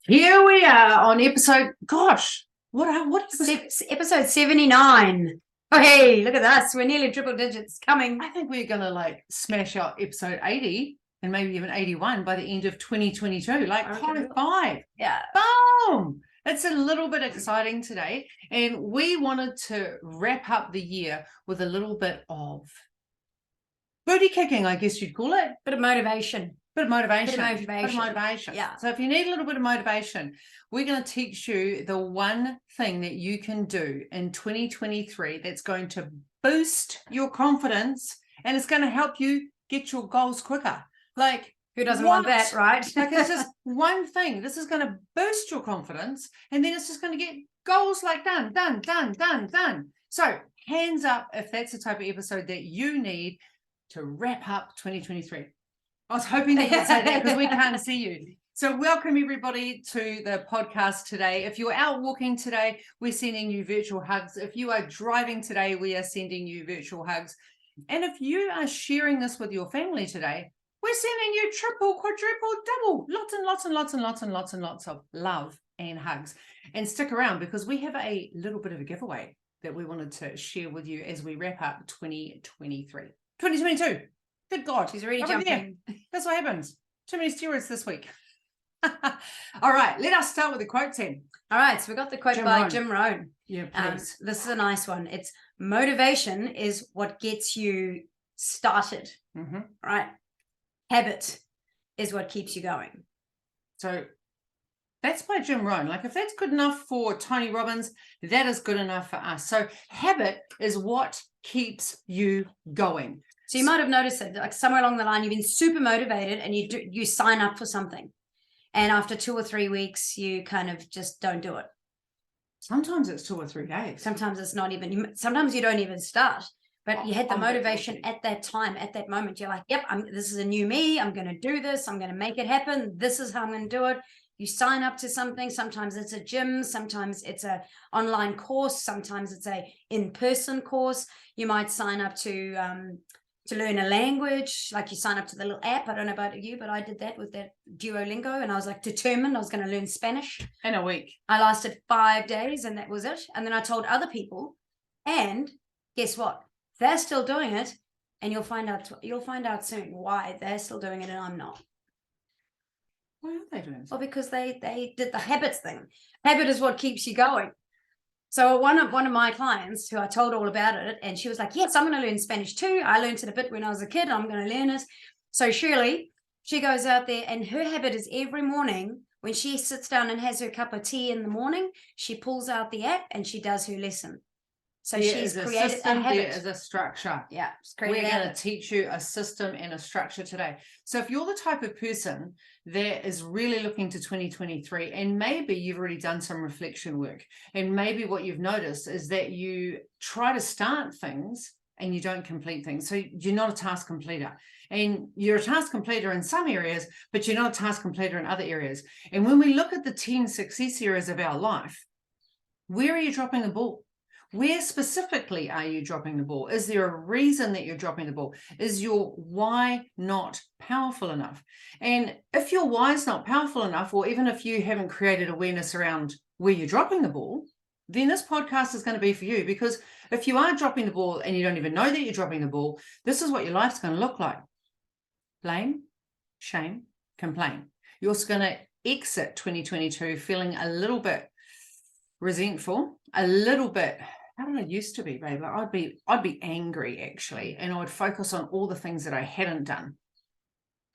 Here we are on episode, Episode 79. Oh, hey, look at us. We're nearly triple digits coming. I think we're going to smash out episode 80 and maybe even 81 by the end of 2022. High five. Yeah. Boom. It's a little bit exciting today. And we wanted to wrap up the year with a little bit of booty kicking, I guess you'd call it. Bit of motivation. Bit of motivation. Yeah. So if you need a little bit of motivation, we're going to teach you the one thing that you can do in 2023 that's going to boost your confidence and it's going to help you get your goals quicker. Who doesn't want that, right? It's just one thing. This is going to boost your confidence and then it's just going to get goals done. So hands up if that's the type of episode that you need to wrap up 2023. I was hoping that you'd say that because we can't see you. So welcome everybody to the podcast today. If you're out walking today, we're sending you virtual hugs. If you are driving today, we are sending you virtual hugs. And if you are sharing this with your family today, we're sending you triple, quadruple, double, lots of love and hugs. And stick around because we have a little bit of a giveaway that we wanted to share with you as we wrap up 2023. 2022. Good God. She's already jumping. That's what happens. Too many steroids this week. All right, let us start with the quote then. All right, so we got the quote by Jim Rohn. Yeah, please. This is a nice one. It's motivation is what gets you started, right? Habit is what keeps you going. So that's by Jim Rohn. If that's good enough for Tony Robbins, that is good enough for us. So habit is what keeps you going. So you might have noticed that somewhere along the line, you've been super motivated and you sign up for something. And after 2 or 3 weeks, you kind of just don't do it. Sometimes it's 2 or 3 days. Sometimes it's not even, sometimes you don't even start. But you had the motivation at that time, at that moment. You're like, yep, this is a new me. I'm going to do this. I'm going to make it happen. This is how I'm going to do it. You sign up to something. Sometimes it's a gym. Sometimes it's an online course. Sometimes it's a in-person course. You might sign up to learn a language, you sign up to the little app. I don't know about you, but I did that with that Duolingo, and I was determined I was going to learn Spanish. In a week. I lasted 5 days and that was it. And then I told other people, and guess what? They're still doing it, and you'll find out soon why they're still doing it and I'm not. Why are they doing it? Well, because they did the habits thing. Habit is what keeps you going. So one of my clients who I told all about it, and she was like, yes, I'm going to learn Spanish too. I learned it a bit when I was a kid. I'm going to learn it. So Shirley, she goes out there and her habit is every morning when she sits down and has her cup of tea in the morning, she pulls out the app and she does her lesson. So she's created a habit. There is a structure. Yeah. We're going to teach you a system and a structure today. So if you're the type of person that is really looking to 2023, and maybe you've already done some reflection work, and maybe what you've noticed is that you try to start things and you don't complete things. So you're not a task completer. And you're a task completer in some areas, but you're not a task completer in other areas. And when we look at the 10 success areas of our life, where are you dropping the ball? Where specifically are you dropping the ball? Is there a reason that you're dropping the ball? Is your why not powerful enough? And if your why is not powerful enough, or even if you haven't created awareness around where you're dropping the ball, then this podcast is going to be for you. Because if you are dropping the ball and you don't even know that you're dropping the ball, this is what your life's going to look like. Blame, shame, complain. You're also going to exit 2022 feeling a little bit resentful, a little bit, how did I used to be, babe? I'd be angry actually, and I would focus on all the things that I hadn't done.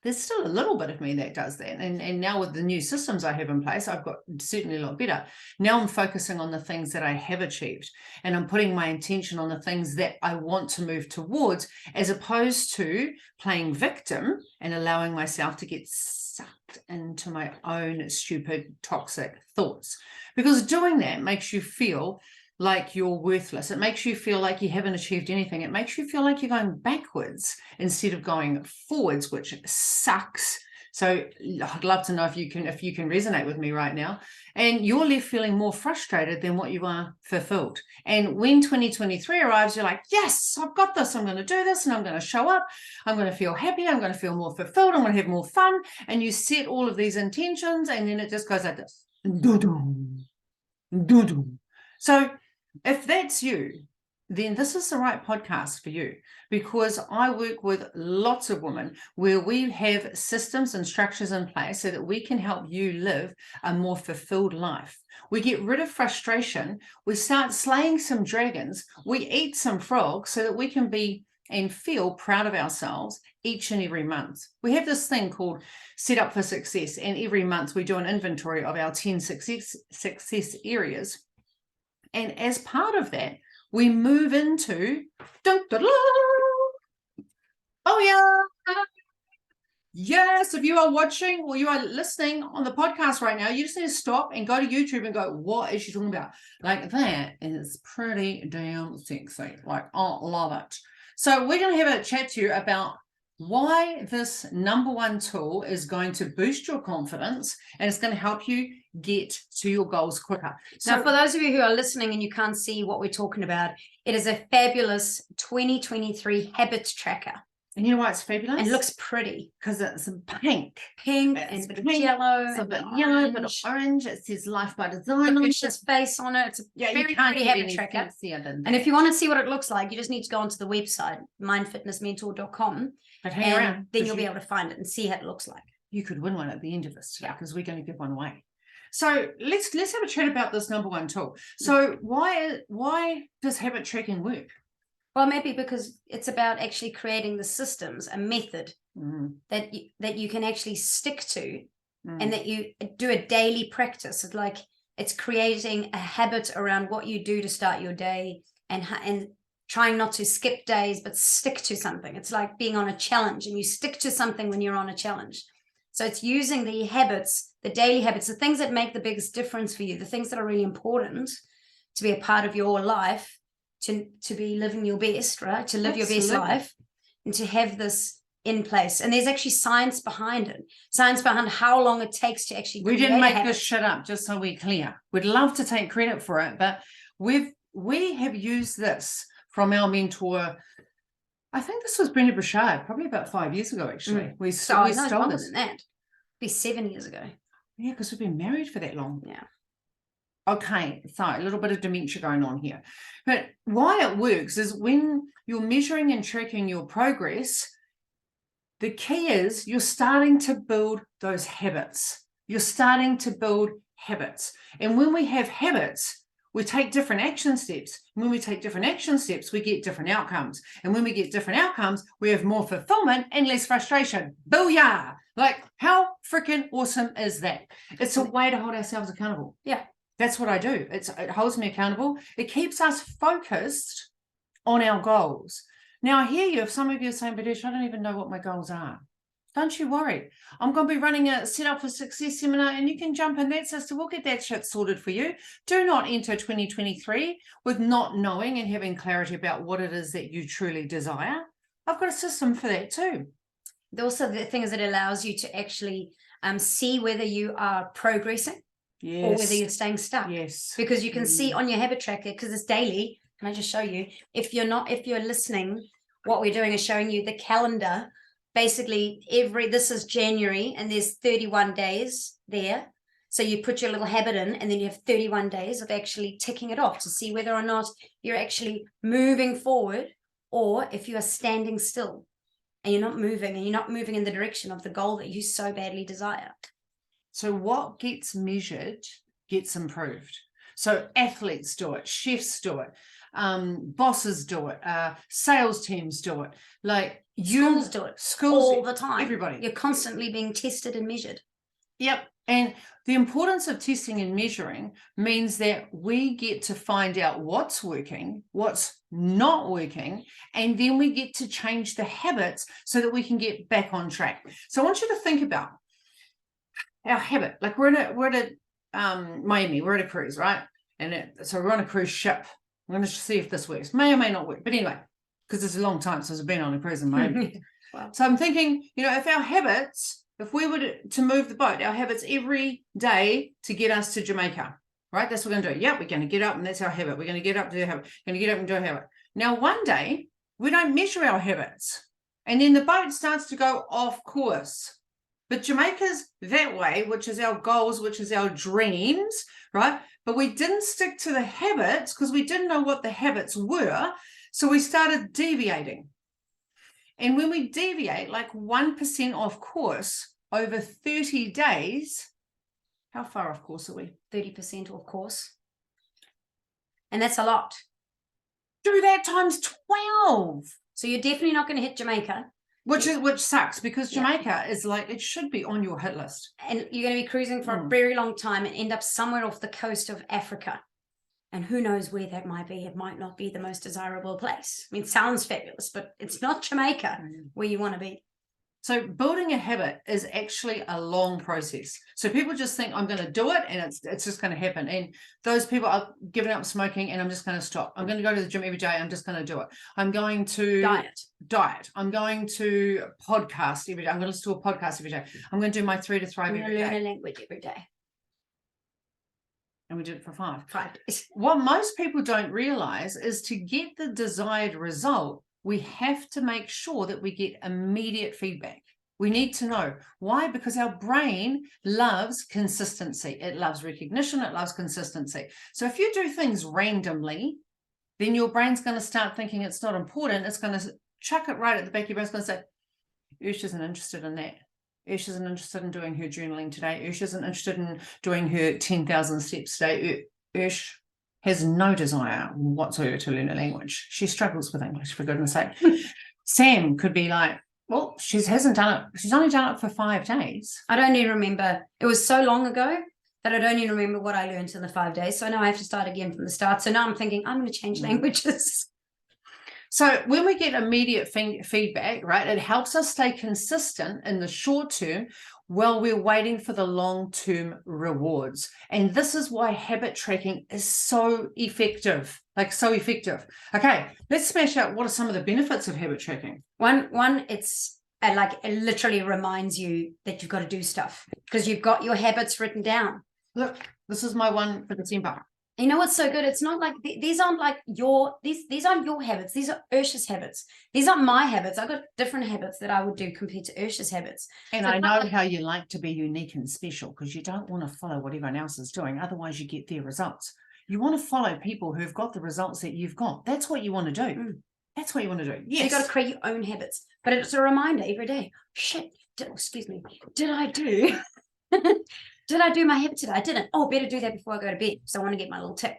There's still a little bit of me that does that, and now with the new systems I have in place, I've got certainly a lot better. Now I'm focusing on the things that I have achieved, and I'm putting my intention on the things that I want to move towards, as opposed to playing victim and allowing myself to get sucked into my own stupid, toxic thoughts. Because doing that makes you feel like you're worthless. It makes you feel like you haven't achieved anything. It makes you feel like you're going backwards instead of going forwards, which sucks So I'd love to know if you can resonate with me right now. And you're left feeling more frustrated than what you are fulfilled. And when 2023 arrives, you're like, yes, I've got this. I'm going to do this and I'm going to show up. I'm going to feel happy. I'm going to feel more fulfilled. I'm going to have more fun. And you set all of these intentions and then it just goes like this. Doo-doo, doo-doo. So if that's you, then this is the right podcast for you, because I work with lots of women where we have systems and structures in place so that we can help you live a more fulfilled life. We get rid of frustration. We start slaying some dragons. We eat some frogs so that we can be and feel proud of ourselves each and every month. We have this thing called Set Up for Success, and every month we do an inventory of our 10 success areas. And as part of that, we move into, oh yeah, yes, if you are watching or you are listening on the podcast right now, you just need to stop and go to YouTube and go, what is she talking about? Like, that is pretty damn sexy. Like, I love it. So we're going to have a chat to you about why this number one tool is going to boost your confidence and it's going to help you get to your goals quicker. So for those of you who are listening and you can't see what we're talking about, it is a fabulous 2023 habits tracker. And you know why it's fabulous? And it looks pretty. Because it's pink. Pink It's and a bit of pink, yellow. It's a bit yellow, a bit of orange. It says Life by Design. Picture's face on it. It's a very pretty habit tracker. And if you want to see what it looks like, you just need to go onto the website, mindfitnessmentor.com. But hang around. Then you'll be able to find it and see how it looks like. You could win one at the end of this, because we're going to give one away. So let's have a chat about this number one tool. So why does habit tracking work? Well, maybe because it's about actually creating the systems, a method that you can actually stick to, and that you do a daily practice. It's like it's creating a habit around what you do to start your day, and trying not to skip days, but stick to something. It's like being on a challenge, and you stick to something when you're on a challenge. So it's using the habits, the daily habits, the things that make the biggest difference for you, the things that are really important to be a part of your life, to be living your best, right? To live your best life, and to have this in place. And there's actually science behind it. Science behind how long it takes to actually We didn't make this shit up, just so we're clear. We'd love to take credit for it, but we have used this from our mentor. I think this was Brenda Burchard, probably about 5 years ago, actually. We stole this. Longer than that. It'd be 7 years ago. Yeah, because we've been married for that long. Yeah. Okay, so a little bit of dementia going on here. But why it works is when you're measuring and tracking your progress, the key is you're starting to build those habits. You're starting to build habits. And when we have habits, we take different action steps. When we take different action steps, we get different outcomes. And when we get different outcomes, we have more fulfillment and less frustration. Booyah! Like, how freaking awesome is that? It's a way to hold ourselves accountable. Yeah. That's what I do. It holds me accountable. It keeps us focused on our goals. Now, I hear you. If some of you are saying, Badesha, I don't even know what my goals are. Don't you worry. I'm going to be running a Set Up for Success seminar, and you can jump in that, sister. We'll get that shit sorted for you. Do not enter 2023 with not knowing and having clarity about what it is that you truly desire. I've got a system for that too. Also, the thing is, it allows you to actually see whether you are progressing. Yes. Or whether you're staying stuck. Yes. Because you can see on your habit tracker, because it's daily. Can I just show you? If you're listening, what we're doing is showing you the calendar. Basically, this is January, and there's 31 days there. So you put your little habit in, and then you have 31 days of actually ticking it off to see whether or not you're actually moving forward, or if you are standing still and you're not moving, and you're not moving in the direction of the goal that you so badly desire. So what gets measured gets improved. So athletes do it, chefs do it, bosses do it, sales teams do it. Like schools do it. Schools all the time. Everybody. You're constantly being tested and measured. Yep. And the importance of testing and measuring means that we get to find out what's working, what's not working, and then we get to change the habits so that we can get back on track. So I want you to think about our habit. Like we're at Miami, we're at a cruise, right? And so we're on a cruise ship. I'm going to see if this works. May or may not work. But anyway, because it's a long time since I've been on a cruise in Miami. Wow. So I'm thinking, if our habits if we were to move the boat, our habits every day to get us to Jamaica, right? That's what we're going to do. Yep, we're going to get up and that's our habit. We're going to get up to do a habit. We're going to get up and do a habit. Now, one day we don't measure our habits and then the boat starts to go off course. But Jamaica's that way, which is our goals, which is our dreams, right? But we didn't stick to the habits because we didn't know what the habits were. So we started deviating. And when we deviate like 1% off course over 30 days, how far off course are we? 30% off course. And that's a lot. Do that times 12. So you're definitely not going to hit Jamaica. Which sucks because Jamaica is like, it should be on your hit list. And you're going to be cruising for a very long time and end up somewhere off the coast of Africa. And who knows where that might be. It might not be the most desirable place. I mean, it sounds fabulous, but it's not Jamaica where you want to be. So building a habit is actually a long process. So people just think I'm going to do it and it's just going to happen. And those people are giving up smoking and I'm just going to stop. I'm going to go to the gym every day. I'm just going to do it. I'm going to diet. I'm going to podcast every day. I'm going to listen to a podcast every day. I'm going to do my 3 to Thrive every day. Learn a language every day. And we did it for 5 days. What most people don't realize is to get the desired result, we have to make sure that we get immediate feedback. We need to know why, because our brain loves consistency. It loves recognition. It loves consistency. So if you do things randomly, then your brain's going to start thinking it's not important. It's going to chuck it right at the back of your brain. It's going to say, Ursh isn't interested in that. Ursh isn't interested in doing her journaling today. Ursh isn't interested in doing her 10,000 steps today. Ursh has no desire whatsoever to learn a language. She struggles with English, for goodness sake. Sam could be like, well, she hasn't done it. She's only done it for 5 days. I don't even remember. It was so long ago that I don't even remember what I learned in the 5 days. So now I have to start again from the start. So now I'm thinking I'm going to change languages. So when we get immediate feedback, right, it helps us stay consistent in the short term while we're waiting for the long-term rewards. And this is why habit tracking is so effective, like so effective. Okay, let's smash out what are some of the benefits of habit tracking. One, it's like it literally reminds you that you've got to do stuff because you've got your habits written down. Look, this is my one for December. You know what's so good? It's not like these aren't like these aren't your habits. These are Ursh's habits. These aren't my habits. I've got different habits that I would do compared to Ursh's habits. And so I know how you like to be unique and special because you don't want to follow what everyone else is doing. Otherwise, you get their results. You want to follow people who've got the results that you've got. That's what you want to do. That's what you want to do. Yes. So you've got to create your own habits. But it's a reminder every day. Shit. Excuse me. Did I do? Did I do my habit today? I didn't. Oh, better do that before I go to bed. So I want to get my little tip.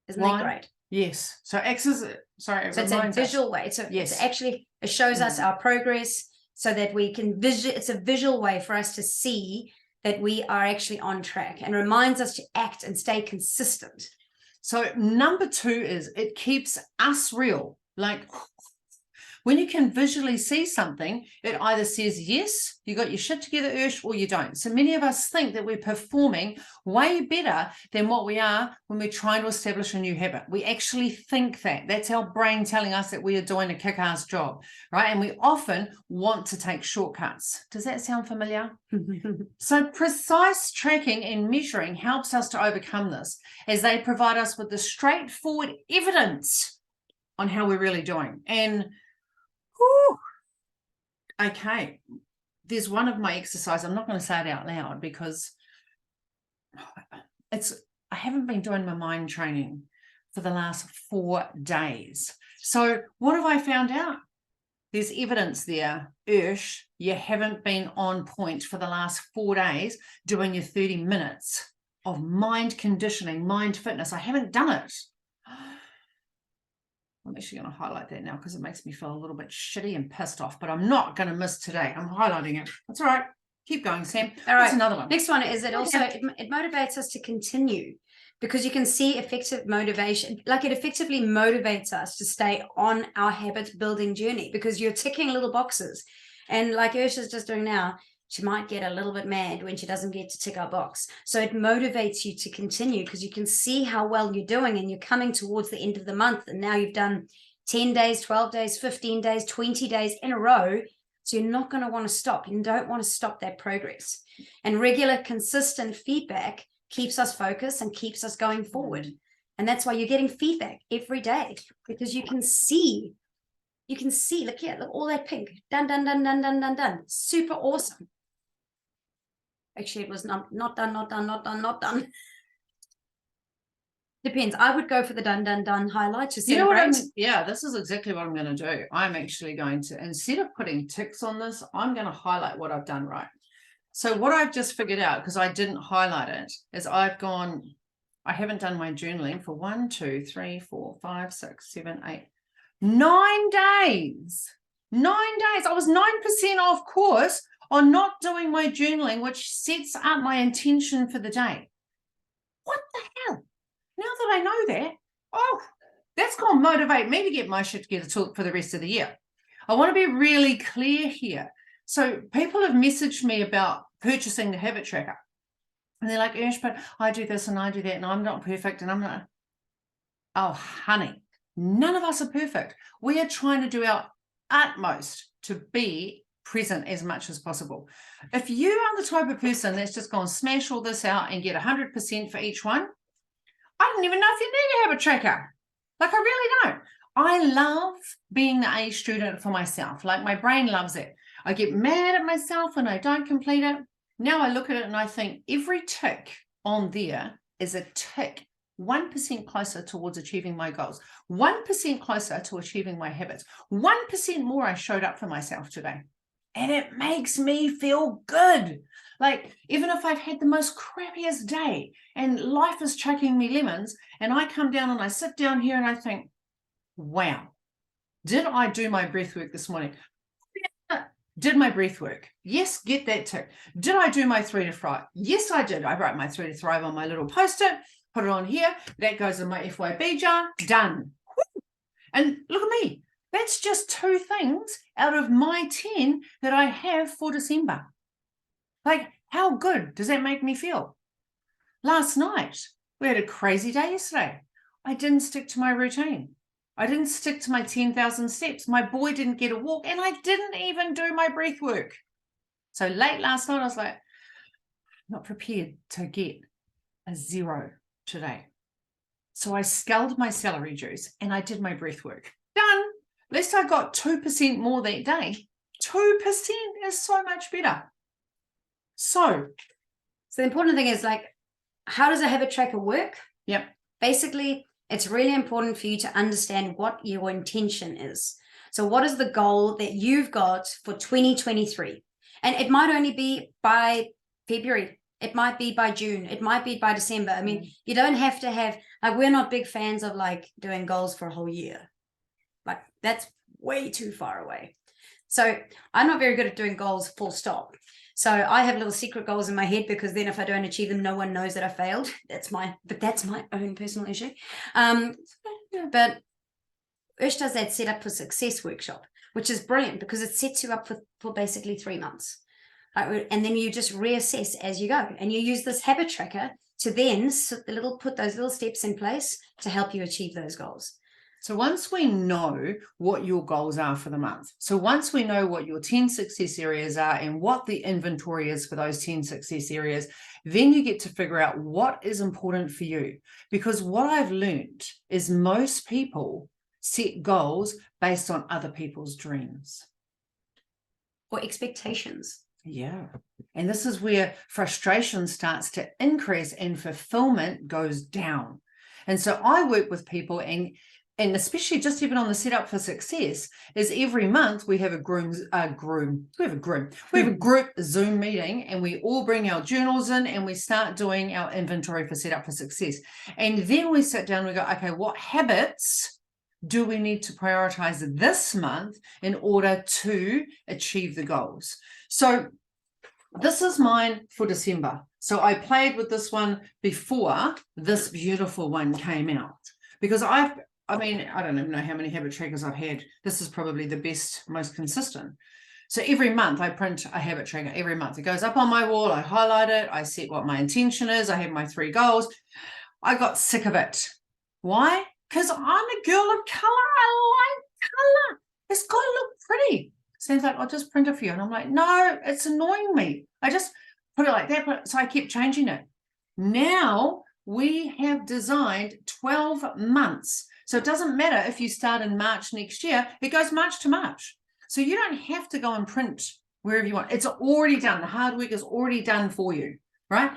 Isn't that great? Yes. So X is, sorry. So it's a visual way. So it's actually, it shows us our progress so that we can it's a visual way for us to see that we are actually on track and reminds us to act and stay consistent. So number 2 is it keeps us real. Like when you can visually see something, it either says, yes, you got your shit together, Ursh, or you don't. So many of us think that we're performing way better than what we are when we're trying to establish a new habit. We actually think that. That's our brain telling us that we are doing a kick-ass job, right? And we often want to take shortcuts. Does that sound familiar? So precise tracking and measuring helps us to overcome this as they provide us with the straightforward evidence on how we're really doing. And whew, okay, there's one of my exercises. I'm not going to say it out loud because I haven't been doing my mind training for the last 4 days. So what have I found out? There's evidence there. Ursh, you haven't been on point for the last 4 days doing your 30 minutes of mind conditioning, mind fitness. I haven't done it. I'm actually going to highlight that now because it makes me feel a little bit shitty and pissed off, but I'm not going to miss today. I'm highlighting it. That's all right. Keep going, Sam. All right. What's another one? Next one is it motivates us to continue because you can see effective motivation. Like it effectively motivates us to stay on our habit building journey because you're ticking little boxes. And like Ursula's just doing now, she might get a little bit mad when she doesn't get to tick our box. So it motivates you to continue because you can see how well you're doing and you're coming towards the end of the month. And now you've done 10 days, 12 days, 15 days, 20 days in a row. So you're not going to want to stop. You don't want to stop that progress. And regular, consistent feedback keeps us focused and keeps us going forward. And that's why you're getting feedback every day, because you can see, look here, look, all that pink, done, done, done, done, done, done, done. Super awesome. Actually, it was not done. Depends. I would go for the done, done, done highlight to You know what celebrate. yeah, this is exactly what I'm going to do. I'm actually going to, instead of putting ticks on this, I'm going to highlight what I've done right. So what I've just figured out, because I didn't highlight it, is I haven't done my journaling for 1, 2, 3, 4, 5, 6, 7, 8, 9 days. 9 days. I was 9% off course on not doing my journaling, which sets up my intention for the day. What the hell? Now that I know that, that's going to motivate me to get my shit together for the rest of the year. I want to be really clear here. So people have messaged me about purchasing the habit tracker. And they're like, Ursh, but I do this and I do that and I'm not perfect. And I'm not. Oh, honey, none of us are perfect. We are trying to do our utmost to be present as much as possible. If you are the type of person that's just going to smash all this out and get 100% for each one, I don't even know if you need to have a tracker. Like, I really don't. I love being the A student for myself. Like, my brain loves it. I get mad at myself when I don't complete it. Now I look at it and I think every tick on there is a tick 1% closer towards achieving my goals, 1% closer to achieving my habits, 1% more I showed up for myself today. And it makes me feel good. Like, even if I've had the most crappiest day and life is chucking me lemons, and I come down and I sit down here and I think, wow, did I do my breath work this morning? Did my breath work? Yes, get that tick. Did I do my 3 to thrive? Yes, I did. I wrote my 3 to thrive on my little post-it, put it on here. That goes in my FYB jar. Done. And look at me. That's just 2 things out of my 10 that I have for December. Like, how good does that make me feel? Last night, we had a crazy day yesterday. I didn't stick to my routine. I didn't stick to my 10,000 steps. My boy didn't get a walk, and I didn't even do my breath work. So late last night, I was like, not prepared to get a 0 today. So I sculled my celery juice and I did my breath work. Done. At least I got 2% more that day. 2% is so much better. So the important thing is, like, how does a habit tracker work? Yep. Basically, it's really important for you to understand what your intention is. So what is the goal that you've got for 2023? And it might only be by February. It might be by June. It might be by December. I mean, you don't have to have, like, we're not big fans of like doing goals for a whole year. Like, that's way too far away. So I'm not very good at doing goals full stop. So I have little secret goals in my head, because then if I don't achieve them, no one knows that I failed. That's my own personal issue. But Ursh does that Set Up for Success workshop, which is brilliant because it sets you up for basically 3 months. And then you just reassess as you go. And you use this habit tracker to then put those little steps in place to help you achieve those goals. So once we know what your goals are for the month, so once we know what your 10 success areas are and what the inventory is for those 10 success areas, then you get to figure out what is important for you. Because what I've learned is most people set goals based on other people's dreams. Or expectations. Yeah. And this is where frustration starts to increase and fulfillment goes down. And so I work with people, and especially just even on the Set Up for Success, is every month we have a group Zoom meeting, and we all bring our journals in and we start doing our inventory for Set Up for Success. And then we sit down and we go, okay, what habits do we need to prioritize this month in order to achieve the goals? So this is mine for December. So I played with this one before this beautiful one came out, because I mean, I don't even know how many habit trackers I've had. This is probably the best, most consistent. So every month I print a habit tracker. Every month it goes up on my wall. I highlight it. I set what my intention is. I have my 3 goals. I got sick of it. Why? Because I'm a girl of color. I like color. It's got to look pretty. Sam's like, I'll just print it for you. And I'm like, no, it's annoying me. I just put it like that. So I kept changing it. Now we have designed 12 months. So it doesn't matter if you start in March next year, it goes March to March. So you don't have to go and print wherever you want. It's already done. The hard work is already done for you, right?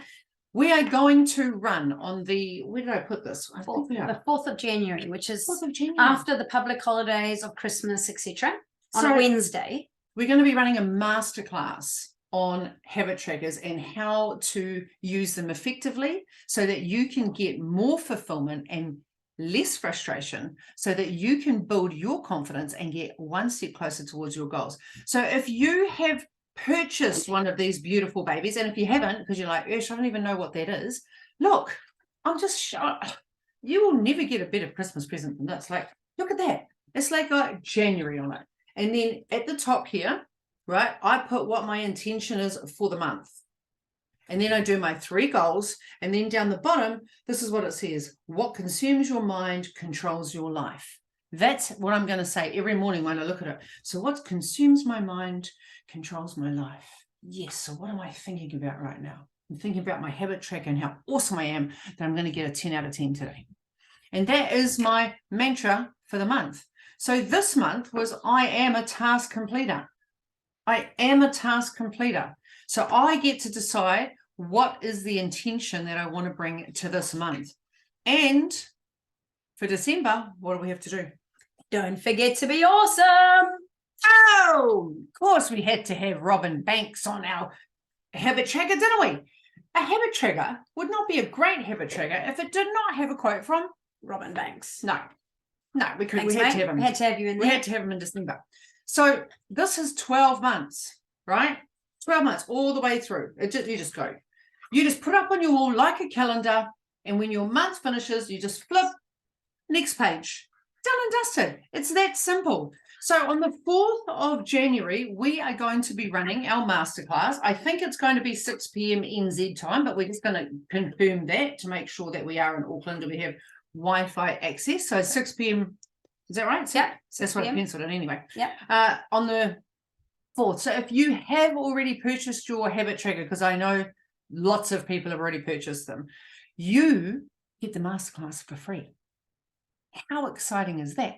We are going to run on the, where did I put this? I think we are. The 4th of January, which is 4th of January. after the public holidays of Christmas, etc. On So- Wednesday. We're going to be running a masterclass on habit trackers and how to use them effectively so that you can get more fulfillment and less frustration so that you can build your confidence and get one step closer towards your goals. So if you have purchased one of these beautiful babies, and if you haven't, because you're like, Ursh, I don't even know what that is, look, I'm just you will never get a better Christmas present than this. Like, look at that. It's like got January on it. And then at the top here, right, I put what my intention is for the month. And then I do my 3 goals. And then down the bottom, this is what it says. What consumes your mind controls your life. That's what I'm going to say every morning when I look at it. So what consumes my mind controls my life. Yes. So what am I thinking about right now? I'm thinking about my habit tracker and how awesome I am that I'm going to get a 10 out of 10 today. And that is my mantra for the month. So this month was, I am a task completer. I am a task completer. So I get to decide what is the intention that I want to bring to this month. And for December, what do we have to do? Don't forget to be awesome. Oh, of course we had to have Robin Banks on our habit tracker, didn't we? A habit tracker would not be a great habit tracker if it did not have a quote from Robin Banks. No, we couldn't. Thanks, We had mate. to have him. We had to have you in We there. had to have him in December. So this is 12 months, right? 12 months all the way through. You just go. You just put up on your wall like a calendar, and when your month finishes, you just flip, next page. Done and dusted. It's that simple. So on the 4th of January, we are going to be running our masterclass. I think it's going to be 6 p.m. NZ time, but we're just going to confirm that to make sure that we are in Auckland and we have Wi-Fi access. So 6 p.m. Is that right? Yep. That's what I penciled in anyway. Yep. On the 4th. So if you have already purchased your habit tracker, because I know lots of people have already purchased them, you get the masterclass for free. How exciting is that?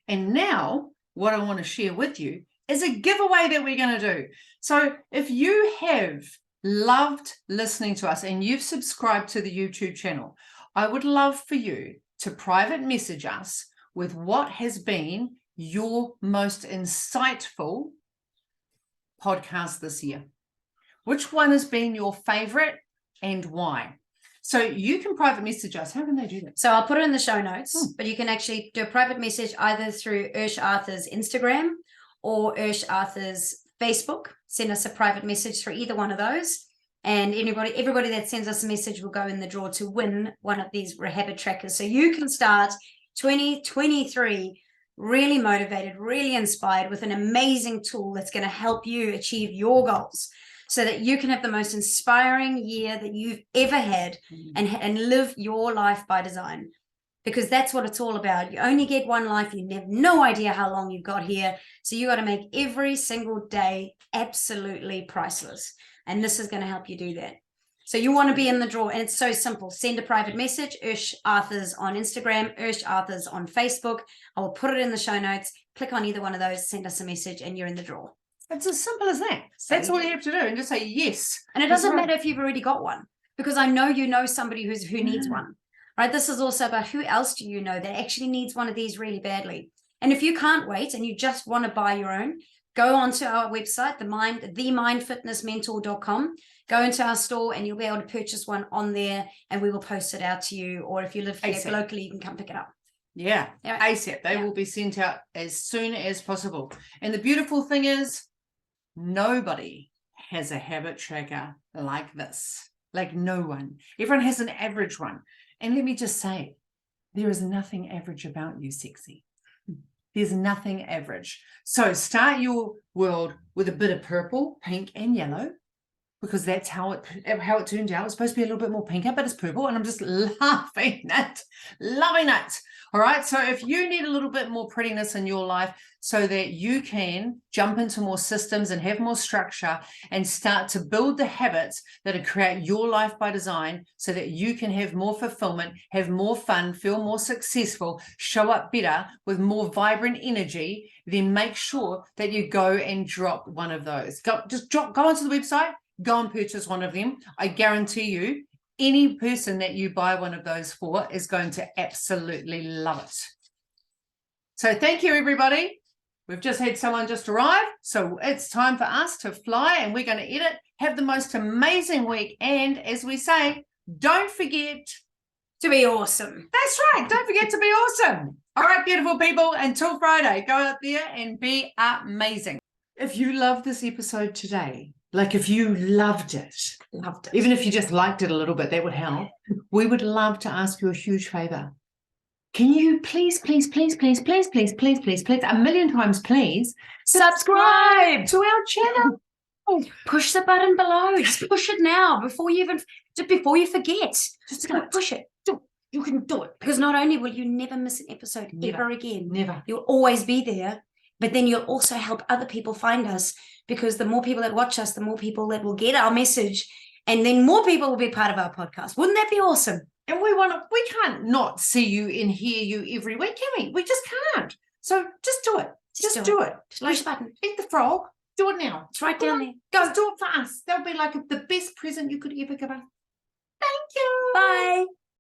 And now what I want to share with you is a giveaway that we're going to do. So if you have loved listening to us and you've subscribed to the YouTube channel, I would love for you to private message us with what has been your most insightful podcast this year. Which one has been your favorite and why? So you can private message us. How can they do that? So I'll put it in the show notes, but you can actually do a private message either through Ursh Arthur's Instagram or Ursh Arthur's Facebook. Send us a private message through either one of those. And everybody that sends us a message will go in the draw to win one of these habit trackers. So you can start 2023 really motivated, really inspired with an amazing tool that's going to help you achieve your goals, so that you can have the most inspiring year that you've ever had and live your life by design. Because that's what it's all about. You only get one life. You have no idea how long you've got here. So you got to make every single day absolutely priceless. And this is going to help you do that. So you want to be in the draw. And it's so simple. Send a private message. Ursh Arthur's on Instagram. Ursh Arthur's on Facebook. I will put it in the show notes. Click on either one of those. Send us a message and you're in the draw. It's as simple as that. That's all you have to do, and just say yes. And it doesn't matter if you've already got one, because I know you know somebody who needs one, right? This is also about who else do you know that actually needs one of these really badly. And if you can't wait and you just want to buy your own, go onto our website, themindfitnessmentor.com. Go into our store and you'll be able to purchase one on there, and we will post it out to you. Or if you live here locally, you can come pick it up. Yeah, ASAP. They will be sent out as soon as possible. And the beautiful thing is, nobody has a habit tracker like this. Like no one. Everyone has an average one. And let me just say, there is nothing average about you, sexy. There's nothing average. So start your world with a bit of purple, pink, and yellow. because that's how it turned out. It's supposed to be a little bit more pinker, but it's purple, and I'm just loving it. All right, so if you need a little bit more prettiness in your life so that you can jump into more systems and have more structure and start to build the habits that create your life by design so that you can have more fulfillment, have more fun, feel more successful, show up better with more vibrant energy, then make sure that you go and drop one of those. Go onto the website, go and purchase one of them. I guarantee you, any person that you buy one of those for is going to absolutely love it. So thank you, everybody. We've just had someone just arrive, so it's time for us to fly, and we're going to edit. Have the most amazing week, and as we say, don't forget to be awesome. That's right. Don't forget to be awesome. All right, beautiful people, until Friday, go out there and be amazing. If you loved this episode today, like if you loved it, even if you just liked it a little bit, that would help. We would love to ask you a huge favor. Can you please, a million times, please, subscribe to our channel. Push the button below. Just push it now before you forget. Just go push it. You can do it. Because not only will you never miss an episode ever again, never. You'll always be there, but then you'll also help other people find us, because the more people that watch us, the more people that will get our message, and then more people will be part of our podcast. Wouldn't that be awesome? And we can't not see you and hear you every week, can we? We just can't. So just do it. Just do it. Just push the button. Eat the frog. Do it now. It's right down there. Go do it for us. That'll be like the best present you could ever give us. Thank you. Bye.